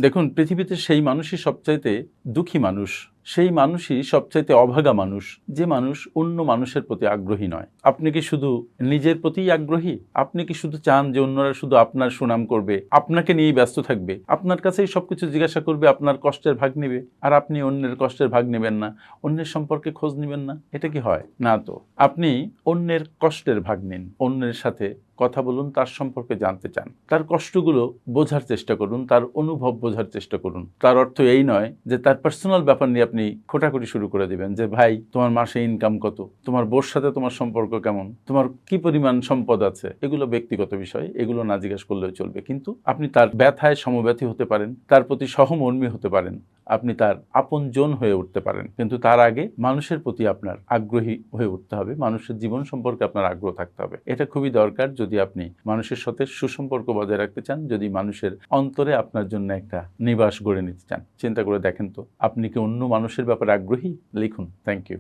দেখুন, পৃথিবীতে সেই মানুষই সবচাইতে দুঃখী মানুষ, সেই মানুষই সবচাইতে অভাগা মানুষ, যে মানুষ অন্য মানুষের প্রতি আগ্রহী নয়। আপনি কি শুধু নিজের প্রতিই আগ্রহী? আপনি কি শুধু চান যে অন্যরা শুধু আপনার সুনাম করবে, আপনাকে নিয়েই ব্যস্ত থাকবে, আপনার কাছেই সবকিছু জিজ্ঞাসা করবে, আপনার কষ্টের ভাগ নেবে, আর আপনি অন্যের কষ্টের ভাগ নেবেন না, অন্যের সম্পর্কে খোঁজ নেবেন না? এটা কি হয়? না তো। আপনি অন্যের কষ্টের ভাগ নিন, অন্যের সাথে কথা বলুন, তার সম্পর্কে জানতে চান, তার কষ্টগুলো বোঝার চেষ্টা করুন, তার অনুভব বোঝার চেষ্টা করুন। তার অর্থ এই নয় যে তার পার্সোনাল ব্যাপার নিয়ে আপনি খোঁটাখুটি শুরু করে দিবেন, যে ভাই তোমার মাসে ইনকাম কত, তোমার বোর সাথে তোমার সম্পর্ক কেমন, তোমার কি পরিমাণ সম্পদ আছে। এগুলো ব্যক্তিগত বিষয়, এগুলো না জিজ্ঞাসা করলেও চলবে। কিন্তু আপনি তার ব্যথায় সমব্যথী হতে পারেন, তার প্রতি সহমর্মী হতে পারেন, আপনি তার আপনজন হয়ে উঠতে পারেন। কিন্তু তার আগে মানুষের প্রতি আপনার আগ্রহী হয়ে উঠতে হবে, মানুষের জীবন সম্পর্কে আপনার আগ্রহ থাকতে হবে। এটা খুবই দরকার যদি আপনি মানুষের সাথে সুসম্পর্ক বজায় রাখতে চান, যদি মানুষের অন্তরে আপনার জন্য একটা নিবাস গড়ে নিতে চান। চিন্তা করে দেখেন তো, আপনি কি অন্য মানুষের ব্যাপারে আগ্রহী? লিখুন। Thank you.